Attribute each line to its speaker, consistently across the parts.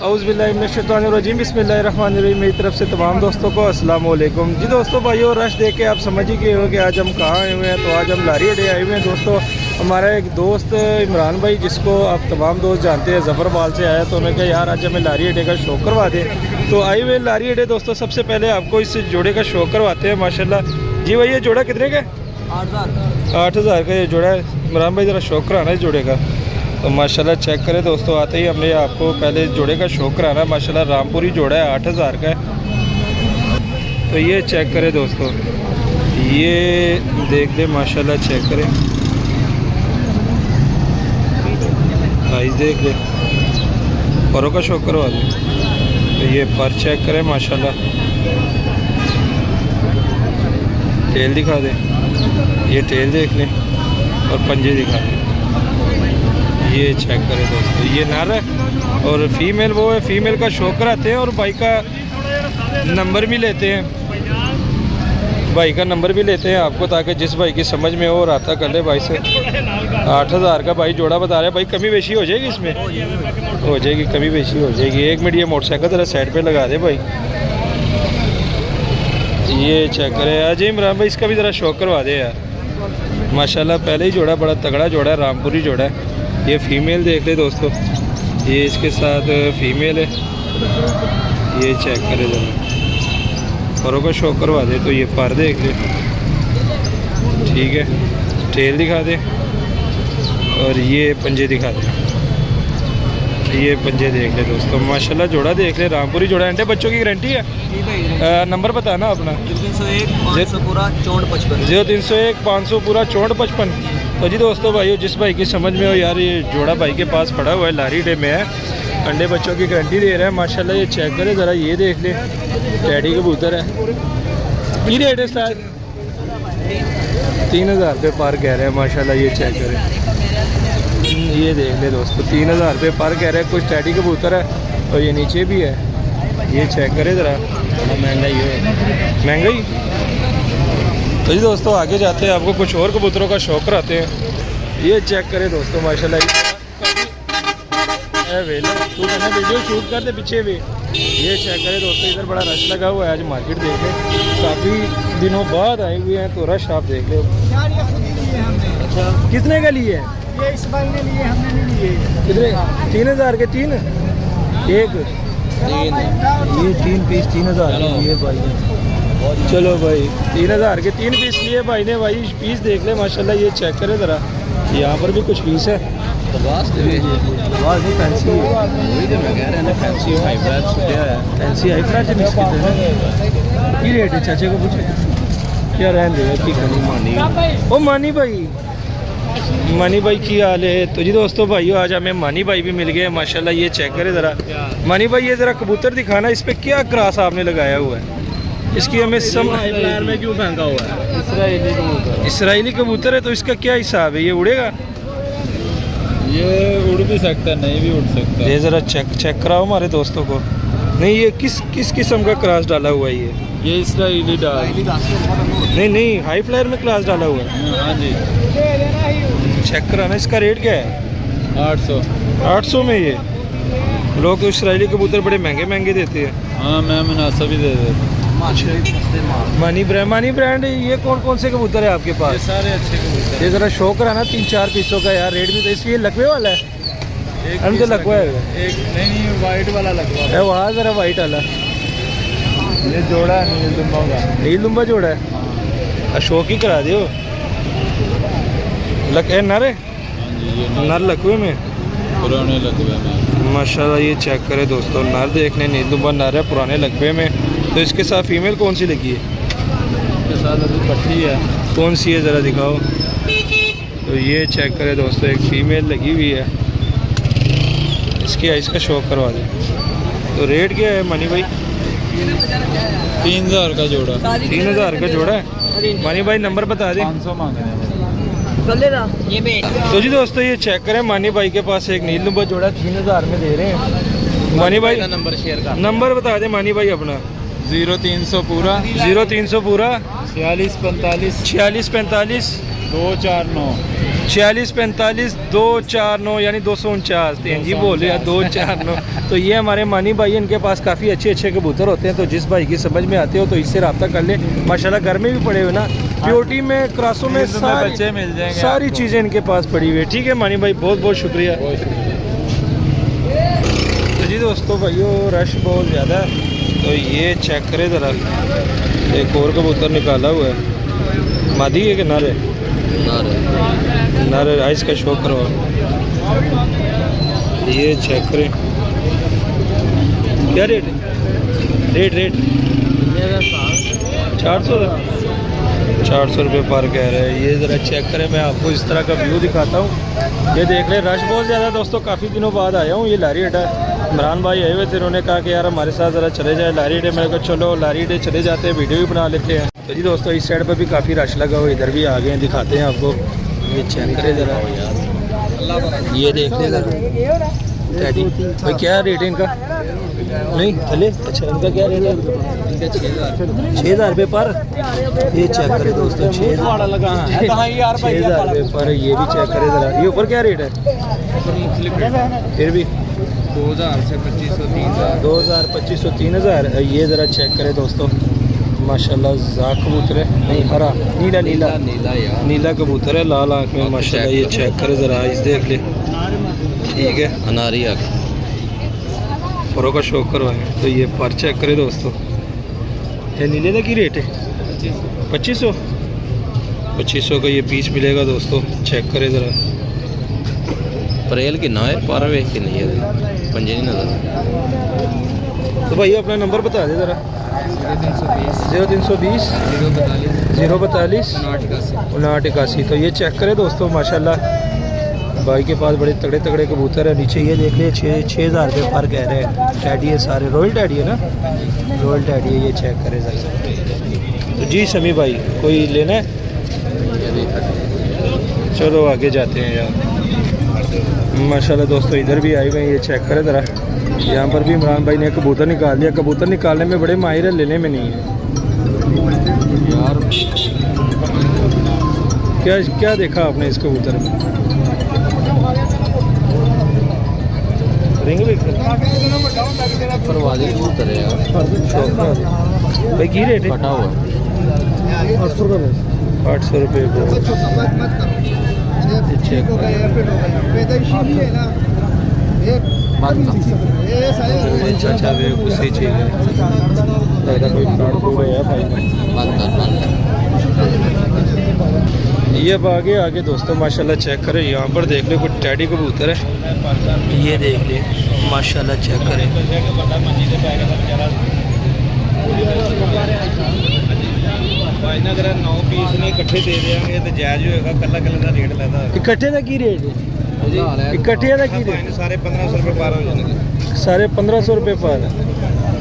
Speaker 1: औज़ुबिल्लाहिमिनश्शैतानिर्रजीम बिस्मिल्लाहिर्रहमानिर्रहीम। मेरी तरफ से तमाम दोस्तों को अस्सलाम वालेकुम। जी दोस्तों, भाइयों, रश देख के आप समझ ही गए हो कि आज हम कहाँ आए हुए हैं। तो आज हम लारी अड्डे आए हुए हैं दोस्तों। हमारा एक दोस्त इमरान भाई, जिसको आप तमाम दोस्त जानते हैं, ज़फ़रबाल से आया, तो उन्होंने कहा यार आज हमें लारी अड्डे का शौक़ करवा दें। तो आए हुए लारी अड्डे दोस्तों। सबसे पहले आपको इस जोड़े का शौक़ करवाते हैं माशाल्लाह। जी भाई, ये जोड़ा कितने का? 8,000 का ये जोड़ा है। इमरान भाई ज़रा शौक़ कराना इस जोड़े का। तो माशाल्लाह चेक करें दोस्तों, आते ही हमने आपको पहले इस जोड़े का शौक़ कराना। माशाल्लाह रामपुरी जोड़ा है, 8,000 का है। तो ये चेक करें दोस्तों, ये देख लें माशाल्लाह, चेक करें, साइज़ देख लें, परों का शौक़ करवा दें। तो ये पर चेक करें माशाल्लाह, टेल दिखा दें, ये टेल देख लें और पंजे दिखा दें। ये चेक करें दोस्तों, ये नर है और फीमेल वो है। फीमेल का शौक़ कराते हैं और भाई का नंबर भी लेते हैं, भाई का नंबर भी लेते हैं आपको, ताकि जिस भाई की समझ में हो रहा कर ले भाई से। 8,000 का भाई जोड़ा बता रहे हैं। भाई कमी बेशी हो जाएगी इसमें? हो जाएगी, कमी बेशी हो जाएगी। 1 मिनट, ये मोटरसाइकिल ज़रा साइड पे लगा दे भाई। ये चेक करें अजय इमरान भाई, इसका भी ज़रा शौक़ करवा दे यार। माशाल्लाह पहले ही जोड़ा बड़ा तगड़ा जोड़ा है, रामपुरी जोड़ा है। ये फीमेल देख ले दोस्तों, ये इसके साथ फीमेल है। ये चेक करे जरा, परों का शौक़ करवा दे। तो ये पर देख ले, ठीक है, टेल दिखा दे और ये पंजे दिखा दे। ये पंजे देख ले दोस्तों, माशाल्लाह जोड़ा देख ले, रामपुरी जोड़ा। अंडे बच्चों की गारंटी है। नंबर बताना अपना।
Speaker 2: 0301 पूरा 6455
Speaker 1: 0301 500 पूरा 6455। तो जी दोस्तों, भाइयों, जिस भाई की समझ में हो यार, ये जोड़ा भाई के पास पड़ा हुआ है, लारी डे में है, अंडे बच्चों की गारंटी दे रहा है माशाल्लाह। ये चेक करें ज़रा, ये देख ले, टैडी कबूतर है। ये रेट है सर 3,000 रुपये पर कह रहे हैं माशाल्लाह। ये चेक करें, ये देख ले दोस्तों, 3,000 रुपये पर कह रहे हैं। कुछ टैडी कबूतर है और ये नीचे भी है। ये चेक करें ज़रा, महंगाई है, महंगाई। तो जी दोस्तों, आगे जाते हैं, आपको कुछ और कबूतरों का शौक़ कराते हैं। ये चेक करें दोस्तों माशाल्लाह, तू मैंने वीडियो शूट कर दे पीछे भी। ये चेक करें दोस्तों, इधर बड़ा रश लगा हुआ है। आज मार्केट देख लें, काफ़ी दिनों बाद आए हुए हैं, तो रश आप देख लो। अच्छा, कितने का लिए?
Speaker 2: ये इस भाई ने लिए, हमने नहीं लिए।
Speaker 1: कितने? 3,000 के 3 एक ये 3 पीस 3,000 के लिए भाई। चलो भाई, 3,000 के 3 पीस लिए भाई ने। भाई पीस देख ले माशाल्लाह, ये चेक करें ज़रा, यहाँ पर भी कुछ पीस है। नहीं फैंसी फैंसी हाई की रेट है? चाचे को पूछे क्या रहन दे मानी। ओ मानी भाई, मानी भाई की हाल है? तो जी दोस्तों, भाइयों, आज हमें मानी भाई भी मिल गए माशाल्लाह। ये चेक करें ज़रा मानी भाई, ये ज़रा कबूतर दिखाना, इस पर क्या क्रास आपने लगाया हुआ है? इसकी हमें
Speaker 2: में क्यों फेंका हुआ है?
Speaker 1: इसराइली कबूतर है, तो इसका क्या हिसाब है? ये उड़ेगा?
Speaker 2: ये उड़ भी सकता है, नहीं भी उड़ सकता।
Speaker 1: ये ज़रा चेक कराओ हमारे दोस्तों को। नहीं, ये किस किस्म का क्रास डाला हुआ है?
Speaker 2: ये इसराइली डाल।
Speaker 1: नहीं, हाई फ्लायर में क्लास डाला हुआ है।
Speaker 2: हाँ जी,
Speaker 1: चेक कराना। इसका रेट क्या है? 800 में। ये लोग तो इसराइली कबूतर बड़े महंगे महंगे देते हैं।
Speaker 2: हाँ, मैं मुनासिब भी दे देता।
Speaker 1: मानी ब्रांड। ये कौन से कबूतर है आपके पास?
Speaker 2: ये सारे अच्छे कबूतर।
Speaker 1: ये ज़रा शौक़ कराना 3-4 पीसों का यार। रेट भी तो इसलिए लकवे वाला है। हम तो लकवा है
Speaker 2: एक नहीं, वाइट वाला लकवा
Speaker 1: है वहाँ, ज़रा वाइट वाला।
Speaker 2: ये जोड़ा है नील दुम्बा का।
Speaker 1: नील दुम्बा जोड़ा है, अशोक ही करा दियो। नर है? नर लकवे में,
Speaker 2: पुराने लकवे में
Speaker 1: माशाल्लाह। ये चेक करें दोस्तों, नर देख लें, नील दुम्बा नर है, पुराने लकवे में। तो इसके साथ फीमेल कौन सी लगी है?
Speaker 2: इसके साथ अभी पट्टी है।
Speaker 1: कौन सी है ज़रा दिखाओ। तो ये चेक करें दोस्तों, एक फीमेल लगी हुई है। इसकी आइस का शौक़ करवा दें। तो रेट क्या है मानी भाई?
Speaker 2: 3,000 का जोड़ा।
Speaker 1: 3,000 का जोड़ा है। मानी भाई नंबर बता दें।
Speaker 2: 500 मांग रहे हैं।
Speaker 1: तो जी दोस्तों, ये चेक करें, मानी भाई के पास एक नील दुम्बा जोड़ा 3,000 में दे रहे हैं। मानी भाई
Speaker 2: का नंबर शेयर का
Speaker 1: नंबर बता दें मानी भाई अपना।
Speaker 2: 0300 पूरा
Speaker 1: 0300 पूरा
Speaker 2: 4645
Speaker 1: 4645
Speaker 2: 249
Speaker 1: 46 45 249 यानी 249 तेन जी बोल रहे हैं 249। तो ये हमारे मानी भाई, इनके पास काफ़ी अच्छे अच्छे कबूतर होते हैं, तो जिस भाई की समझ में आते हो तो इससे रब्ता कर ले। माशाल्लाह घर में भी पड़े हुए ना, प्योरिटी में, क्रॉसों में सारी
Speaker 2: बच्चे मिल जाएंगे
Speaker 1: सारी
Speaker 2: आपको।
Speaker 1: चीज़ें इनके पास पड़ी हुई है। ठीक है मानी भाई, बहुत बहुत शुक्रिया। तो जी दोस्तों भाइयों, रश बहुत ज़्यादा है, तो ये चेक करें ज़रा, एक और कबूतर निकाला हुआ है, मादी है कि नर है? नर आइस का शौक करो। ये चेक करें, क्या रेट है? रेट 400 रुपये पर कह रहे हैं। ये ज़रा चेक करें, मैं आपको इस तरह का व्यू दिखाता हूँ। ये देख लें, रश बहुत ज़्यादा दोस्तों, काफ़ी दिनों बाद आया हूँ। ये लारी अड्डा, इमरान भाई आए हुए थे, उन्होंने कहा कि यार हमारे साथ ज़रा चले जाए लारी अड्डे। मेरे को चलो लारी अड्डे चले जाते हैं, वीडियो भी बना लेते हैं। तो जी दोस्तों, इस साइड पर भी काफ़ी रश लगा हुआ, इधर भी आ गए हैं, दिखाते हैं आपको। ये चेक करें ज़रा, ये देख लें ज़रा टैडी भाई, क्या रेट है इनका? नहीं थले, अच्छा इनका क्या रेट है? 6,000 रुपये पर। ये चेक करें दोस्तों, 6,000 रुपये पर। ये भी चेक करें ज़रा, ये ऊपर क्या रेट है? फिर भी
Speaker 2: 2000 से 2500
Speaker 1: 2000 2500 3000। ये ज़रा चेक करें दोस्तों, माशाल्लाह जा कबूतर है, नहीं हरा नीला
Speaker 2: यार,
Speaker 1: नीला कबूतर है, लाल आँख में माशाल्लाह। ये चेक करें ज़रा, इस देख ले, ठीक है,
Speaker 2: अनारी आँख
Speaker 1: फरों का शौक करवाएं। तो ये पर चेक करें दोस्तों, ये नीले का की रेट है? 2500 का ये पीस मिलेगा दोस्तों। चेक करें ज़रा,
Speaker 2: परेल की ना है, पर वे की नहीं है, पंजे नहीं नजर।
Speaker 1: तो भाई अपना नंबर बता दे ज़रा। 0320 042 5981। तो ये चेक करें दोस्तों, माशाल्लाह भाई के पास बड़े तगड़े तगड़े कबूतर है। नीचे ये देख ले, 6,000 रुपये पर कह रहे हैं। टैडी है सारे, रॉयल टैडी है ना, रॉयल टैडी है। ये चेक करें ज़रा। तो जी समी भाई, कोई लेना है? चलो आगे जाते हैं यार। माशाल्लाह दोस्तों, इधर भी आए हुए हैं, ये चेक करें ज़रा। यहाँ पर भी इमरान भाई ने कबूतर निकाल लिया। कबूतर निकालने में बड़े माहिर है, लेने में नहीं है
Speaker 2: यार।
Speaker 1: क्या देखा आपने इस कबूतर में? रिंग भी
Speaker 2: परवाज़ी कबूतर है यार,
Speaker 1: भाई की रेट है?
Speaker 2: फटा हुआ
Speaker 1: 800 रुपये को। चेक अच्छा वे कुछ सही चीज़ है, लगता कोई फ्रॉड फूड है भाई। ये अब आगे दोस्तों माशाल्लाह चेक करें, यहाँ पर देख ले कुछ टैडी कबूतर है। ये देख ले माशाल्लाह, चेक करें। अगर 9 पीस ने इकट्ठे दे देंगे तो जायज़ होएगा, कल्ला का रेट लगता है। इकट्ठे का की रेट है? इकट्ठे का की रेट? सारे 1500 रुपये पर हो जाएंगे। सारे 1500 रुपये पर।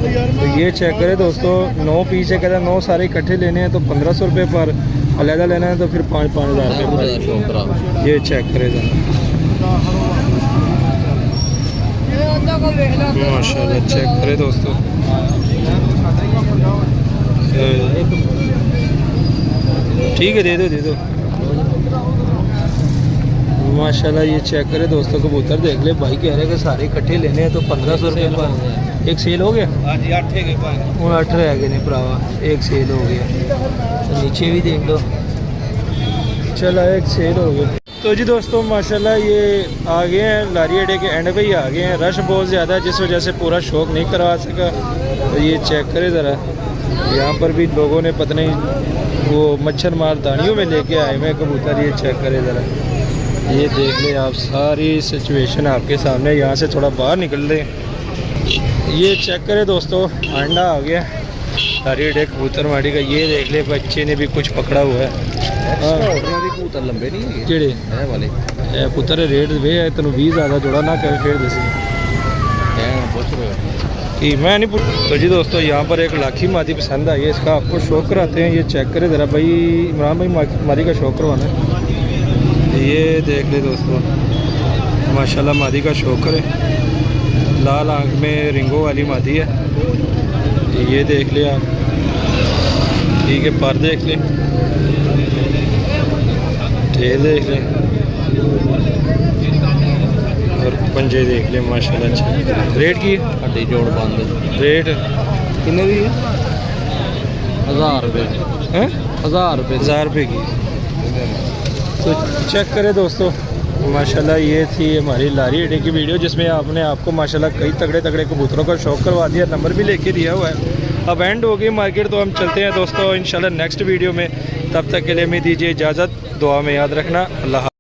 Speaker 1: तो ये चेक करें दोस्तों, 9 पीस है, कहता 9 सारे इकट्ठे लेने हैं तो 1500 रुपये पर, अलग लेना है तो फिर 5,000 रुपये। ये चेक करें माशाल्लाह, चेक करें दोस्तों। ठीक है, दे दो माशाल्लाह। ये चेक करें दोस्तों, कबूतर देख ले भाई, कह रहे हैं कि सारे इकट्ठे लेने हैं तो 1500 रुपये पर। एक सेल हो गया? हाँ जी, 8 रह गए नहीं भरावा, एक सेल हो गया। तो नीचे भी देख लो, चला एक सेल हो गया। तो जी दोस्तों माशाल्लाह, ये आ गए हैं लारी अड्डे के एंड पे ही आ गए हैं। रश बहुत ज़्यादा है, जिस वजह से पूरा शौक नहीं करवा सका। तो ये चेक करें ज़रा, यहाँ पर भी लोगों ने पता नहीं वो मच्छर मार दानियों में लेके आए हुए कबूतर। ये चेक करें ज़रा, ये देख लें आप, सारी सिचुएशन आपके सामने। यहाँ से थोड़ा बाहर निकल लें, ये चेक करें दोस्तों, अंडा आ गया लारी अड्डे कबूतर माड़ी का। ये देख ले, बच्चे ने भी कुछ पकड़ा हुआ है।
Speaker 2: कबूतर लंबे नहीं
Speaker 1: केड़े
Speaker 2: है वाले
Speaker 1: पुत्र रेट वे है, तेन 20 ज़्यादा जोड़ा ना कर फिर दसी कि मैं नहीं पूछ। तो जी दोस्तों, यहाँ पर एक लाखी मादी पसंद आई है, इसका आपको शौक कराते हैं। ये चेक करें ज़रा भाई, इमरान भाई मादी का शौक करवाना है। ये देख ले दोस्तों, माशाल्लाह मादी का शौक करें। लाल आँख में रिंगों वाली मादी है। ये देख ले आप, ठीक है, पर देख ले। ये देख लें और पंजे देख लें माशाल्लाह अच्छे। रेट की है?
Speaker 2: हड्डी जोड़ बंद
Speaker 1: रेट कितने की है?
Speaker 2: 1000 रुपये
Speaker 1: हैं?
Speaker 2: 1000 रुपये
Speaker 1: 1000 रुपये की। तो चेक करें दोस्तों, माशाल्लाह ये थी हमारी लारी अड्डे की वीडियो जिसमें आपने आपको माशाल्लाह कई तगड़े तगड़े कबूतरों का शौक करवा दिया। नंबर भी लेके दिया हुआ है। अब एंड हो गई मार्केट, तो हम चलते हैं दोस्तों इंशाल्लाह नेक्स्ट वीडियो में। तब तक के लिए हमें दीजिए इजाज़त, दुआ में याद रखना। अल्लाह।